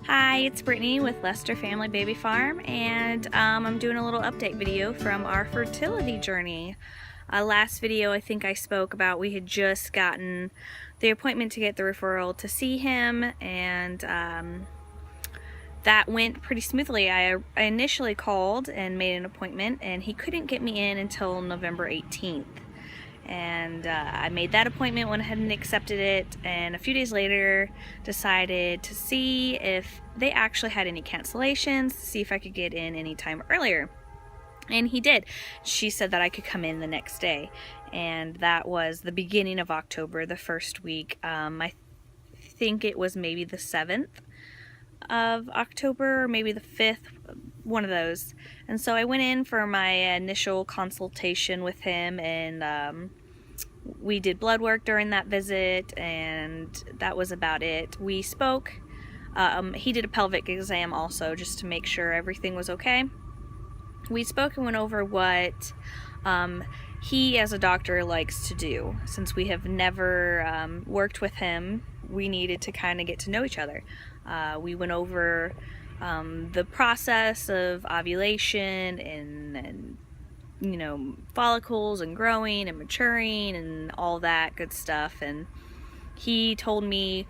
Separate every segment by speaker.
Speaker 1: Hi, it's Brittany with Lester Family Baby Farm, and I'm doing a little update video from our fertility journey. Last video I think I spoke about we had just gotten the appointment to get the referral to see him, and that went pretty smoothly. I initially called and made an appointment, and he couldn't get me in until November 18th. And I made that appointment, went ahead and accepted it, and a few days later decided to see if they actually had any cancellations, to see if I could get in any time earlier. And he did. She said that I could come in the next day, and that was the beginning of October, the first week. I think it was maybe the 7th of October, or maybe the 5th, one of those. And so I went in for my initial consultation with him, and we did blood work during that visit, and that was about it. We spoke. He did a pelvic exam also, just to make sure everything was okay. We spoke and went over what he as a doctor likes to do. Since we have never worked with him, we needed to kind of get to know each other. We went over the process of ovulation and you know, follicles and growing and maturing and all that good stuff. And he told me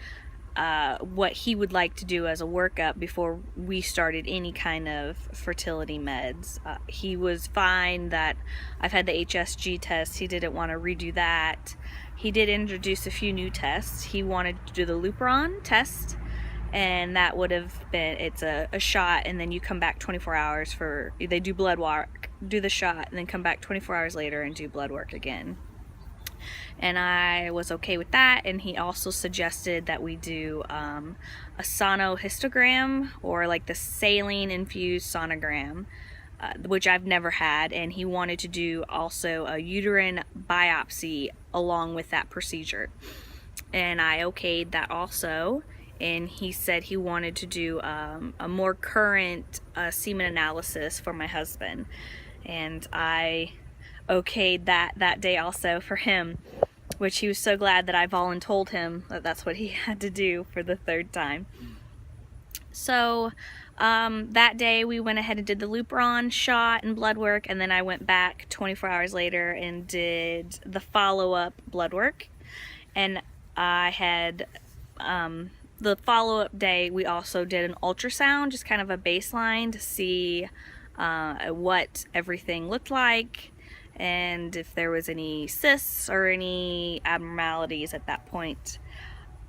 Speaker 1: what he would like to do as a workup before we started any kind of fertility meds. He was fine that I've had the HSG test. He didn't want to redo that. He did introduce a few new tests. He wanted to do the Lupron test, and that would have been, it's a shot, and then you come back 24 hours for, they do blood work, do the shot, and then come back 24 hours later and do blood work again. And I was okay with that, and he also suggested that we do a sonohistogram, or like the saline infused sonogram, which I've never had, and he wanted to do also a uterine biopsy along with that procedure. And I okayed that also. And he said he wanted to do a more current semen analysis for my husband, and I okayed that day also for him, which he was so glad that I voluntold him that that's what he had to do for the third time. So that day we went ahead and did the Lupron shot and blood work, and then I went back 24 hours later and did the follow-up blood work. And I had the follow-up day, we also did an ultrasound, just kind of a baseline to see what everything looked like and if there was any cysts or any abnormalities at that point.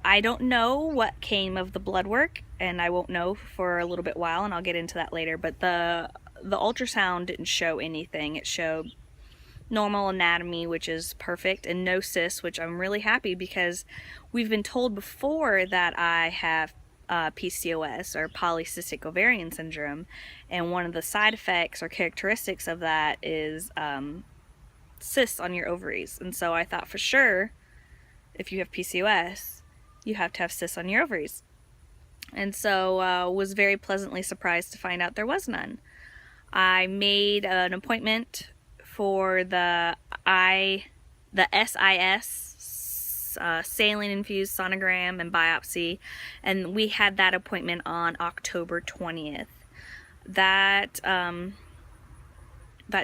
Speaker 1: I don't know what came of the blood work, and I won't know for a little bit while, and I'll get into that later, but the ultrasound didn't show anything. It showed normal anatomy, which is perfect, and no cysts, which I'm really happy, because we've been told before that I have PCOS, or polycystic ovarian syndrome, and one of the side effects or characteristics of that is cysts on your ovaries. And so I thought for sure if you have PCOS you have to have cysts on your ovaries, and so was very pleasantly surprised to find out there was none. I made an appointment for the SIS, saline infused sonogram and biopsy, and we had that appointment on October 20th. That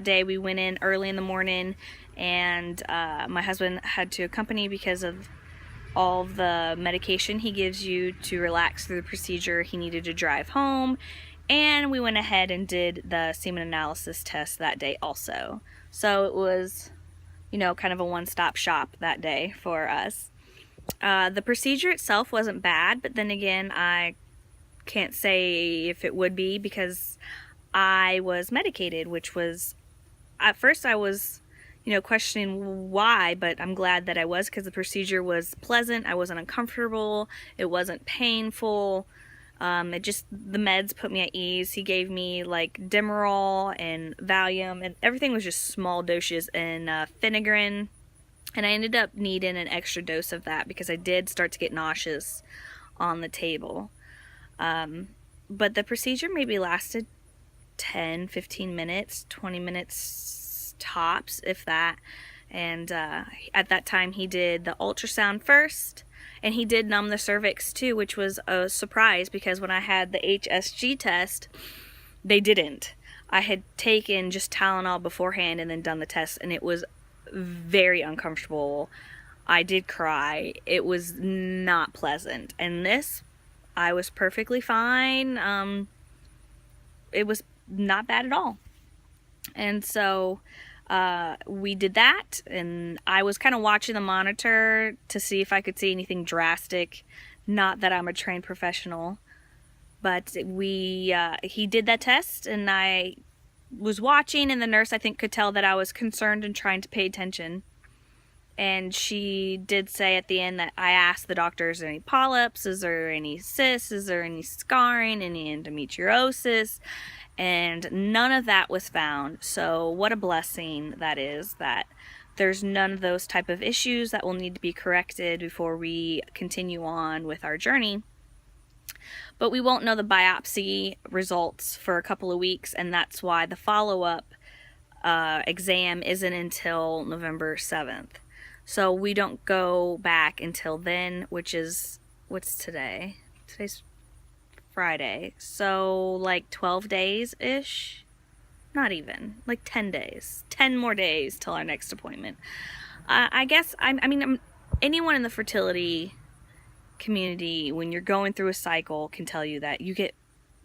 Speaker 1: day we went in early in the morning, and my husband had to accompany because of all the medication he gives you to relax through the procedure. He needed to drive home, and we went ahead and did the semen analysis test that day also. So it was, you know, kind of a one-stop shop that day for us. The procedure itself wasn't bad, but then again, I can't say if it would be, because I was medicated, which was, at first I was, you know, questioning why, but I'm glad that I was, because the procedure was pleasant. I wasn't uncomfortable. It wasn't painful. It just, the meds put me at ease. He gave me like Demerol and Valium, and everything was just small doses, and Phenigrin, and I ended up needing an extra dose of that because I did start to get nauseous on the table. But the procedure maybe lasted 10, 15 minutes, 20 minutes tops, if that. And at that time he did the ultrasound first, And he did numb the cervix too, which was a surprise because when I had the HSG test, they didn't. I had taken just Tylenol beforehand and then done the test, and it was very uncomfortable. I did cry. It was not pleasant. And this, I was perfectly fine. It was not bad at all. And so we did that, and I was kind of watching the monitor to see if I could see anything drastic. Not that I'm a trained professional, but he did that test, and I was watching, and the nurse, I think, could tell that I was concerned and trying to pay attention. And she did say at the end that I asked the doctor, is there any polyps? Is there any cysts? Is there any scarring? Any endometriosis? And none of that was found. So what a blessing that is, that there's none of those type of issues that will need to be corrected before we continue on with our journey. But we won't know the biopsy results for a couple of weeks, and that's why the follow-up exam isn't until November 7th. So we don't go back until then, which is, what's today? Today's Friday. So like 12 days-ish? Not even. Like 10 days. 10 more days till our next appointment. I guess, anyone in the fertility community, when you're going through a cycle, can tell you that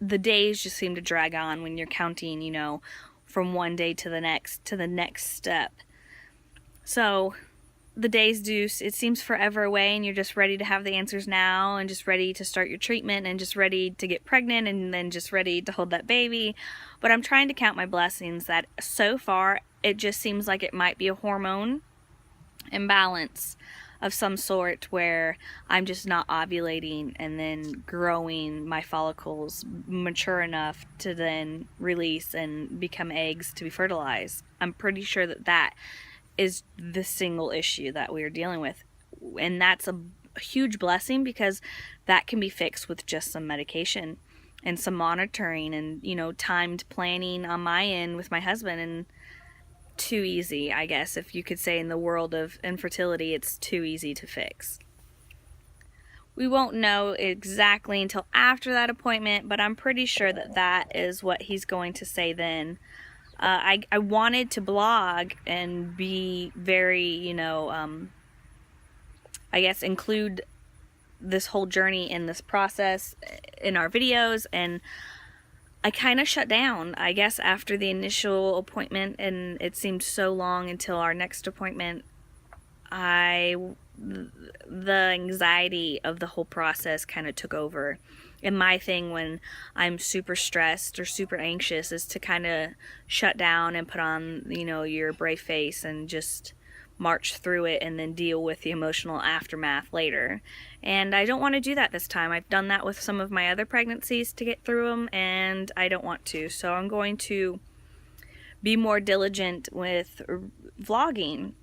Speaker 1: the days just seem to drag on when you're counting, from one day to the next step. So the days it seems forever away, and you're just ready to have the answers now, and just ready to start your treatment, and just ready to get pregnant, and then just ready to hold that baby. But I'm trying to count my blessings that so far it just seems like it might be a hormone imbalance of some sort, where I'm just not ovulating and then growing my follicles mature enough to then release and become eggs to be fertilized. I'm pretty sure that is the single issue that we're dealing with. And that's a huge blessing, because that can be fixed with just some medication and some monitoring and, timed planning on my end with my husband. And too easy, I guess, if you could say, in the world of infertility, it's too easy to fix. We won't know exactly until after that appointment, but I'm pretty sure that is what he's going to say then. I wanted to blog and be very, I guess, include this whole journey in this process in our videos, and I kind of shut down, I guess, after the initial appointment, and it seemed so long until our next appointment. The anxiety of the whole process kind of took over. And my thing when I'm super stressed or super anxious is to kind of shut down and put on, your brave face and just march through it and then deal with the emotional aftermath later. And I don't want to do that this time. I've done that with some of my other pregnancies to get through them, and I don't want to. So I'm going to be more diligent with vlogging.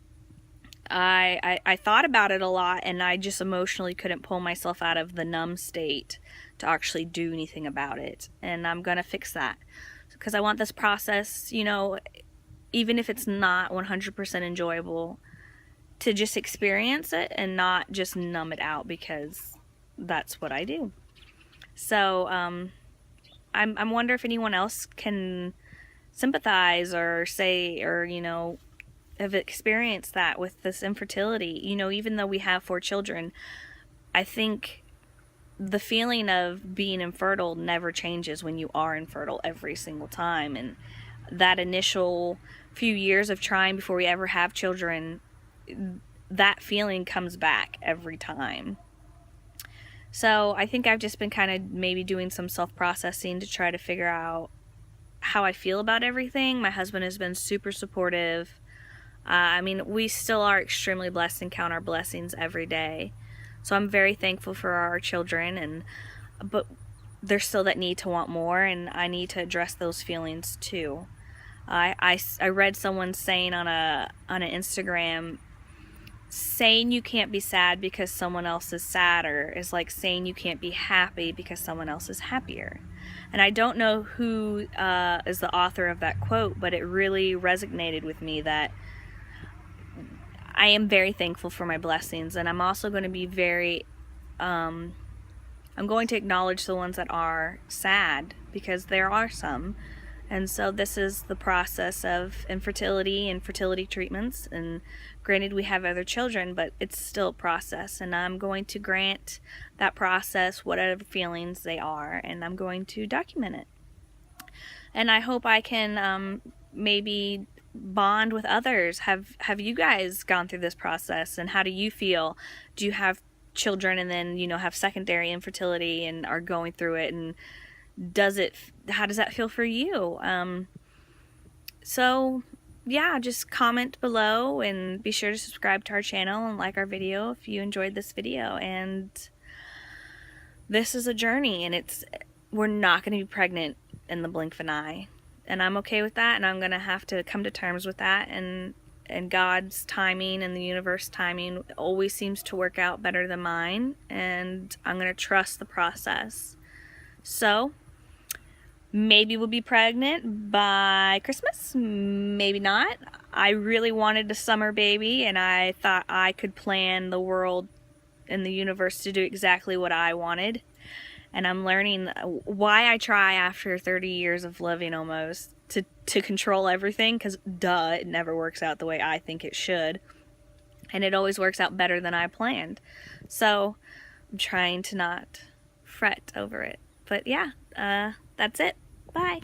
Speaker 1: I thought about it a lot, and I just emotionally couldn't pull myself out of the numb state to actually do anything about it. And I'm going to fix that, because I want this process, even if it's not 100% enjoyable, to just experience it and not just numb it out, because that's what I do. So I'm wonder if anyone else can sympathize or say, or have experienced that with this infertility. Even though we have 4 children, I think the feeling of being infertile never changes when you are infertile every single time. And that initial few years of trying before we ever have children, that feeling comes back every time. So I think I've just been kind of maybe doing some self-processing to try to figure out how I feel about everything. My husband has been super supportive. We still are extremely blessed and count our blessings every day. So I'm very thankful for our children, but there's still that need to want more, and I need to address those feelings too. I read someone saying on an Instagram, saying you can't be sad because someone else is sadder is like saying you can't be happy because someone else is happier. And I don't know who is the author of that quote, but it really resonated with me, that I am very thankful for my blessings, and I'm also going to be very I'm going to acknowledge the ones that are sad, because there are some. And so this is the process of infertility and fertility treatments. And granted, we have other children, but it's still a process. And I'm going to grant that process whatever feelings they are, and I'm going to document it. And I hope I can maybe bond with others. Have you guys gone through this process, and how do you feel? Do you have children and then, you know, have secondary infertility and are going through it, and how does that feel for you? So yeah, just comment below and be sure to subscribe to our channel and like our video if you enjoyed this video. And this is a journey, and we're not going to be pregnant in the blink of an eye, and I'm okay with that, and I'm going to have to come to terms with that, and God's timing and the universe timing always seems to work out better than mine, and I'm going to trust the process. So maybe we'll be pregnant by Christmas, maybe not. I really wanted a summer baby, and I thought I could plan the world and the universe to do exactly what I wanted. And I'm learning why I try after 30 years of living almost to control everything, because duh, it never works out the way I think it should. And it always works out better than I planned. So I'm trying to not fret over it. But yeah, that's it. Bye.